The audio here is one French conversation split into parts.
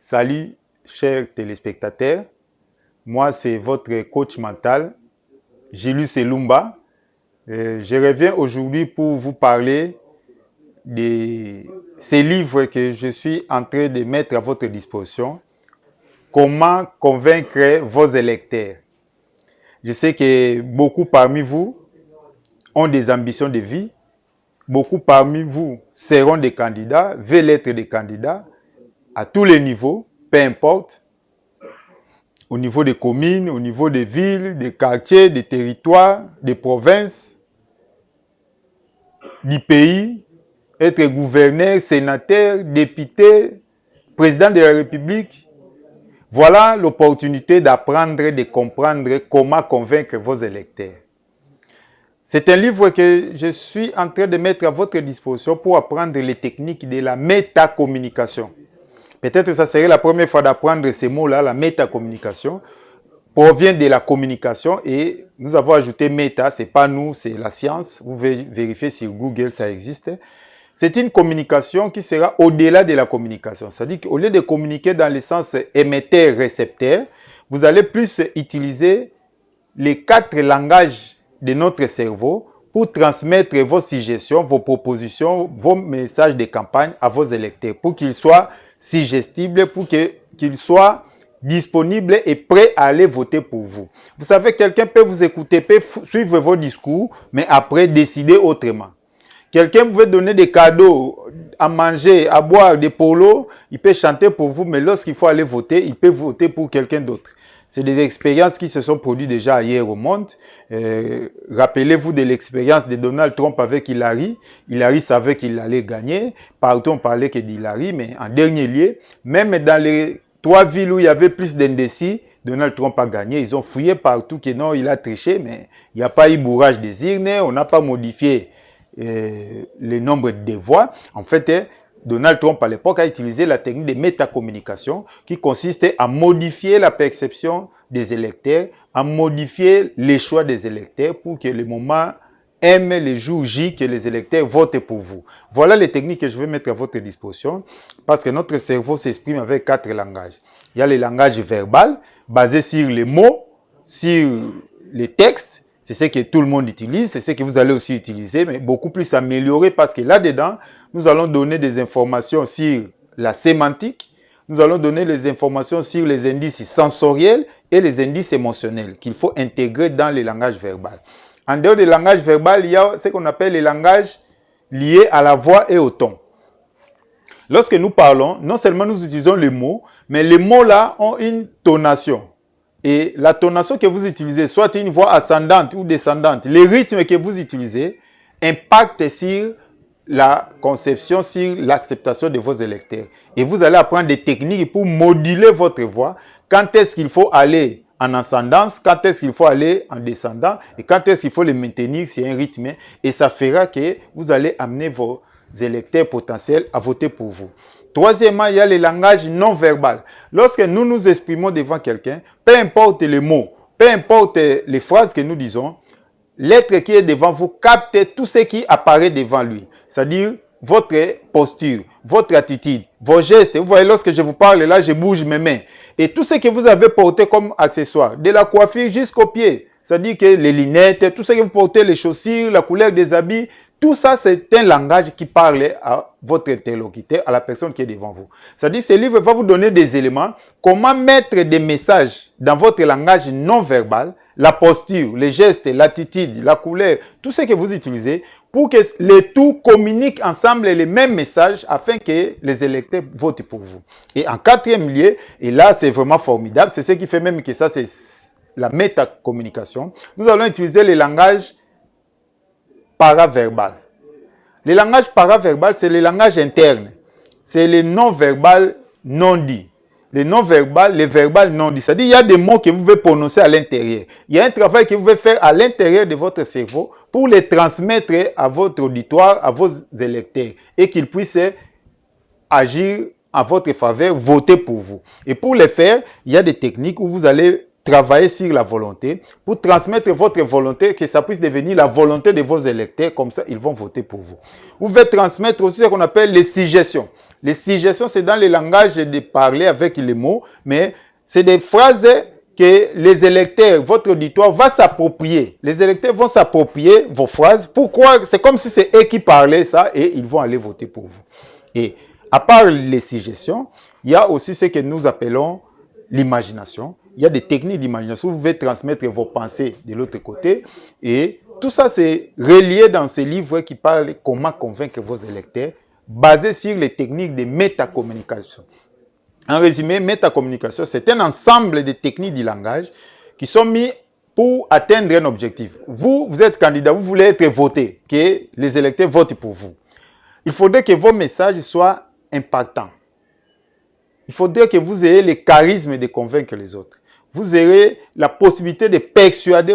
Salut, chers téléspectateurs. Moi, c'est votre coach mental, Gilles Selumba. Je reviens aujourd'hui pour vous parler de ces livres que je suis en train de mettre à votre disposition. Comment convaincre vos électeurs. Je sais que beaucoup parmi vous ont des ambitions de vie. Beaucoup parmi vous seront des candidats, veulent être des candidats à tous les niveaux, peu importe. Au niveau des communes, au niveau des villes, des quartiers, des territoires, des provinces, du pays, être gouverneur, sénateur, député, président de la République. Voilà l'opportunité d'apprendre, de comprendre comment convaincre vos électeurs. C'est un livre que je suis en train de mettre à votre disposition pour apprendre les techniques de la métacommunication. Peut-être que ça serait la première fois d'apprendre ces mots-là, la métacommunication provient de la communication et nous avons ajouté méta, c'est pas nous, c'est la science. Vous vérifiez sur Google, ça existe. C'est une communication qui sera au-delà de la communication. C'est-à-dire qu'au lieu de communiquer dans le sens émetteur-récepteur, vous allez plus utiliser les 4 langages de notre cerveau pour transmettre vos suggestions, vos propositions, vos messages de campagne à vos électeurs, pour qu'ils soient suggestibles, pour qu'ils soient disponibles et prêts à aller voter pour vous. Vous savez, quelqu'un peut vous écouter, peut suivre vos discours, mais après décider autrement. Quelqu'un veut donner des cadeaux, à manger, à boire, des polos, il peut chanter pour vous, mais lorsqu'il faut aller voter, il peut voter pour quelqu'un d'autre. C'est des expériences qui se sont produites déjà ailleurs au monde. Rappelez-vous de l'expérience de Donald Trump avec Hillary. Hillary savait qu'il allait gagner. Partout on parlait que d'Hillary, mais en dernier lieu, même dans les 3 villes où il y avait plus d'indécis, Donald Trump a gagné. Ils ont fouillé partout que non, il a triché, mais il n'y a pas eu bourrage des urnes, on n'a pas modifié le nombre de voix. En fait, Donald Trump à l'époque a utilisé la technique de métacommunication qui consiste à modifier la perception des électeurs, à modifier les choix des électeurs pour que le moment M, les jours J, que les électeurs votent pour vous. Voilà les techniques que je vais mettre à votre disposition parce que notre cerveau s'exprime avec 4 langages. Il y a le langage verbal basé sur les mots, sur les textes. C'est ce que tout le monde utilise, c'est ce que vous allez aussi utiliser, mais beaucoup plus amélioré parce que là-dedans, nous allons donner des informations sur la sémantique, nous allons donner les informations sur les indices sensoriels et les indices émotionnels qu'il faut intégrer dans le langage verbal. En dehors du langage verbal, il y a ce qu'on appelle les langages liés à la voix et au ton. Lorsque nous parlons, non seulement nous utilisons les mots, mais les mots-là ont une tonation. Et la tonation que vous utilisez, soit une voix ascendante ou descendante, les rythmes que vous utilisez impactent sur la conception, sur l'acceptation de vos électeurs. Et vous allez apprendre des techniques pour moduler votre voix. Quand est-ce qu'il faut aller en ascendance, quand est-ce qu'il faut aller en descendant, et quand est-ce qu'il faut les maintenir sur un rythme. Et ça fera que vous allez amener vos électeurs potentiels à voter pour vous. Troisièmement, il y a le langage non verbal. Lorsque nous nous exprimons devant quelqu'un, peu importe les mots, peu importe les phrases que nous disons, l'être qui est devant vous capte tout ce qui apparaît devant lui. C'est-à-dire votre posture, votre attitude, vos gestes. Vous voyez, lorsque je vous parle là, je bouge mes mains. Et tout ce que vous avez porté comme accessoire, de la coiffure jusqu'aux pieds. C'est-à-dire que les lunettes, tout ce que vous portez, les chaussures, la couleur des habits, tout ça, c'est un langage qui parle à votre interlocuteur, à la personne qui est devant vous. C'est-à-dire que ce livre va vous donner des éléments, comment mettre des messages dans votre langage non verbal, la posture, les gestes, l'attitude, la couleur, tout ce que vous utilisez, pour que les tout communiquent ensemble les mêmes messages afin que les électeurs votent pour vous. Et en 4e lieu, et là c'est vraiment formidable, c'est ce qui fait même que ça c'est la métacommunication, nous allons utiliser le langage paraverbal. Le langage paraverbal, c'est le langage interne. C'est le non-verbal non dit. Le non-verbal, le verbal non dit. C'est-à-dire, il y a des mots que vous pouvez prononcer à l'intérieur. Il y a un travail que vous pouvez faire à l'intérieur de votre cerveau pour les transmettre à votre auditoire, à vos électeurs, et qu'ils puissent agir en votre faveur, voter pour vous. Et pour le faire, il y a des techniques où vous allez travailler sur la volonté, pour transmettre votre volonté, que ça puisse devenir la volonté de vos électeurs, comme ça ils vont voter pour vous. Vous pouvez transmettre aussi ce qu'on appelle les suggestions. Les suggestions, c'est dans le langage de parler avec les mots, mais c'est des phrases que les électeurs, votre auditoire va s'approprier. Les électeurs vont s'approprier vos phrases. Pourquoi? C'est comme si c'est eux qui parlaient ça et ils vont aller voter pour vous. Et à part les suggestions, il y a aussi ce que nous appelons l'imagination. Il y a des techniques d'imagination. Vous pouvez transmettre vos pensées de l'autre côté. Et tout ça, c'est relié dans ces livres qui parlent comment convaincre vos électeurs, basé sur les techniques de métacommunication. En résumé, métacommunication, c'est un ensemble de techniques du langage qui sont mis pour atteindre un objectif. Vous êtes candidat, vous voulez être voté, que les électeurs votent pour vous. Il faudrait que vos messages soient impactants. Il faudrait que vous ayez le charisme de convaincre les autres. Vous aurez la possibilité de persuader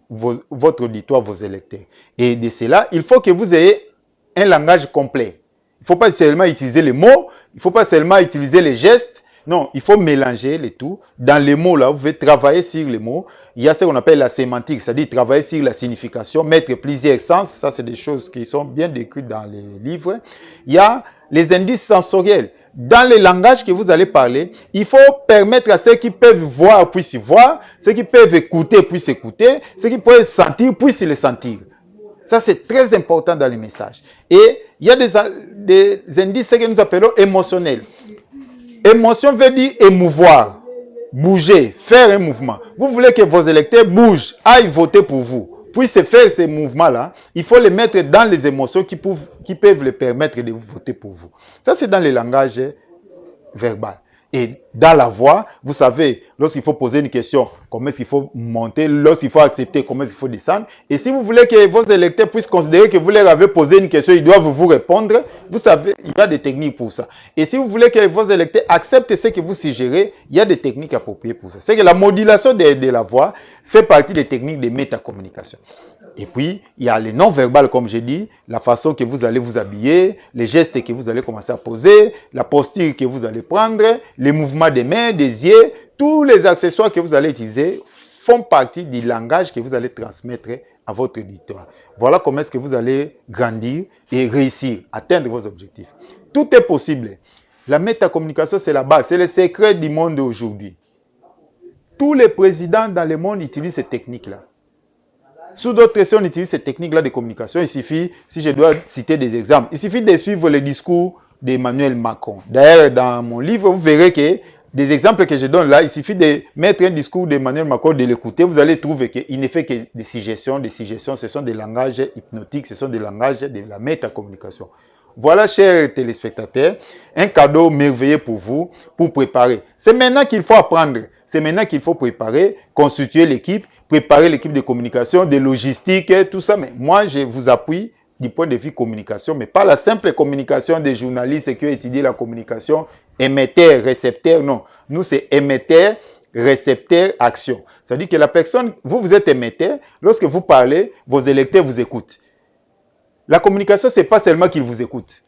votre auditoire, vos électeurs. Et de cela, il faut que vous ayez un langage complet. Il ne faut pas seulement utiliser les mots, il ne faut pas seulement utiliser les gestes. Non, il faut mélanger les tout. Dans les mots, là, vous pouvez travailler sur les mots. Il y a ce qu'on appelle la sémantique, c'est-à-dire travailler sur la signification, mettre plusieurs sens. Ça, c'est des choses qui sont bien décrites dans les livres. Il y a les indices sensoriels. Dans le langage que vous allez parler, il faut permettre à ceux qui peuvent voir puissent voir, ceux qui peuvent écouter puissent écouter, ceux qui peuvent sentir puissent le sentir. Ça, c'est très important dans les messages. Et il y a des indices que nous appelons émotionnels. Émotion veut dire émouvoir, bouger, faire un mouvement. Vous voulez que vos électeurs bougent, aillent voter pour vous. Puissent faire ces mouvements-là, il faut les mettre dans les émotions qui peuvent les permettre de voter pour vous. Ça, c'est dans le langage verbal. Et dans la voix, vous savez, lorsqu'il faut poser une question, comment est-ce qu'il faut monter, lorsqu'il faut accepter, comment est-ce qu'il faut descendre. Et si vous voulez que vos électeurs puissent considérer que vous leur avez posé une question, ils doivent vous répondre, vous savez, il y a des techniques pour ça. Et si vous voulez que vos électeurs acceptent ce que vous suggérez, il y a des techniques appropriées pour ça. C'est que la modulation de la voix fait partie des techniques de métacommunication. Et puis, il y a les non-verbales, comme j'ai dit, la façon que vous allez vous habiller, les gestes que vous allez commencer à poser, la posture que vous allez prendre, les mouvements des mains, des yeux, tous les accessoires que vous allez utiliser font partie du langage que vous allez transmettre à votre auditoire. Voilà comment est-ce que vous allez grandir et réussir, atteindre vos objectifs. Tout est possible. La métacommunication, c'est la base, c'est le secret du monde d'aujourd'hui. Tous les présidents dans le monde utilisent ces techniques-là. Sous d'autres questions, on utilise ces techniques-là de communication. Il suffit, si je dois citer des exemples, il suffit de suivre le discours d'Emmanuel Macron. D'ailleurs, dans mon livre, vous verrez que des exemples que je donne là, il suffit de mettre un discours d'Emmanuel Macron, de l'écouter. Vous allez trouver qu'il ne fait que des suggestions. Des suggestions, ce sont des langages hypnotiques, ce sont des langages de la métacommunication. Voilà, chers téléspectateurs, un cadeau merveilleux pour vous, pour préparer. C'est maintenant qu'il faut apprendre. C'est maintenant qu'il faut préparer, constituer l'équipe, préparer l'équipe de communication, de logistique, tout ça. Mais moi, je vous appuie du point de vue communication, mais pas la simple communication des journalistes qui ont étudié la communication, émetteur, récepteur, non. Nous, c'est émetteur, récepteur, action. C'est-à-dire que la personne, vous êtes émetteur, lorsque vous parlez, vos électeurs vous écoutent. La communication, ce n'est pas seulement qu'ils vous écoutent.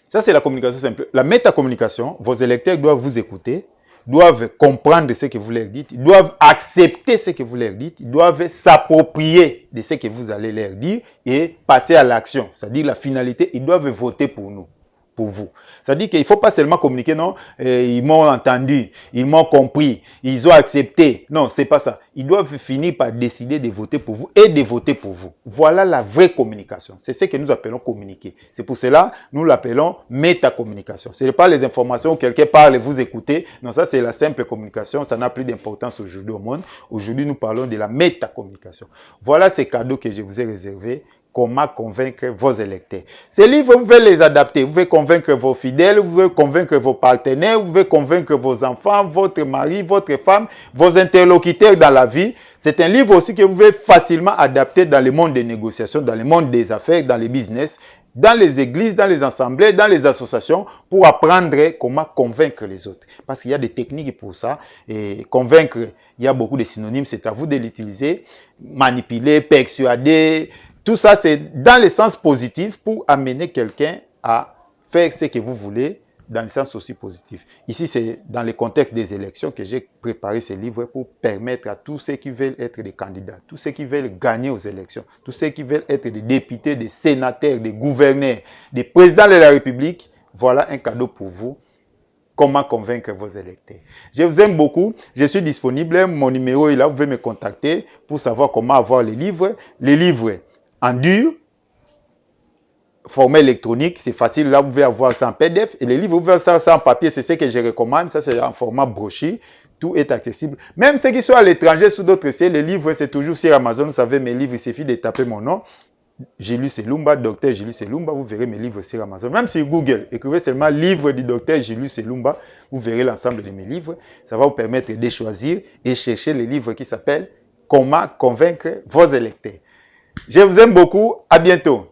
Ça, c'est la communication simple. La métacommunication, vos électeurs doivent vous écouter, doivent comprendre ce que vous leur dites, ils doivent accepter ce que vous leur dites, ils doivent s'approprier de ce que vous allez leur dire et passer à l'action. C'est-à-dire la finalité, ils doivent voter pour nous, pour vous. C'est-à-dire qu'il ne faut pas seulement communiquer, non, ils m'ont entendu, ils m'ont compris, ils ont accepté. Non, ce n'est pas ça. Ils doivent finir par décider de voter pour vous et de voter pour vous. Voilà la vraie communication. C'est ce que nous appelons communiquer. C'est pour cela nous l'appelons métacommunication. Ce n'est pas les informations où quelqu'un parle et vous écoutez. Non, ça c'est la simple communication. Ça n'a plus d'importance aujourd'hui au monde. Aujourd'hui, nous parlons de la métacommunication. Voilà ces cadeaux que je vous ai réservés. Comment convaincre vos électeurs. Ces livres, vous pouvez les adapter. Vous pouvez convaincre vos fidèles, vous pouvez convaincre vos partenaires, vous pouvez convaincre vos enfants, votre mari, votre femme, vos interlocuteurs dans la vie. C'est un livre aussi que vous pouvez facilement adapter dans le monde des négociations, dans le monde des affaires, dans les business, dans les églises, dans les assemblées, dans les associations, pour apprendre comment convaincre les autres. Parce qu'il y a des techniques pour ça. Et convaincre, il y a beaucoup de synonymes, c'est à vous de l'utiliser. Manipuler, persuader. Tout ça, c'est dans le sens positif pour amener quelqu'un à faire ce que vous voulez dans le sens aussi positif. Ici, c'est dans le contexte des élections que j'ai préparé ce livre pour permettre à tous ceux qui veulent être des candidats, tous ceux qui veulent gagner aux élections, tous ceux qui veulent être des députés, des sénateurs, des gouverneurs, des présidents de la République, voilà un cadeau pour vous. Comment convaincre vos électeurs. Je vous aime beaucoup. Je suis disponible. Mon numéro est là. Vous pouvez me contacter pour savoir comment avoir les livres. Les livres en dur, format électronique, c'est facile. Là, vous pouvez avoir ça en PDF. Et les livres, vous pouvez avoir ça en papier. C'est ce que je recommande. Ça, c'est en format broché. Tout est accessible. Même ceux qui sont à l'étranger, sous d'autres sites, les livres, c'est toujours sur Amazon. Vous savez, mes livres, il suffit de taper mon nom. Julius Selumba, docteur Julius Selumba, vous verrez mes livres sur Amazon. Même sur Google, écrivez seulement livre du docteur Julius Selumba, vous verrez l'ensemble de mes livres. Ça va vous permettre de choisir et chercher les livres qui s'appellent Comment convaincre vos électeurs. Je vous aime beaucoup, à bientôt.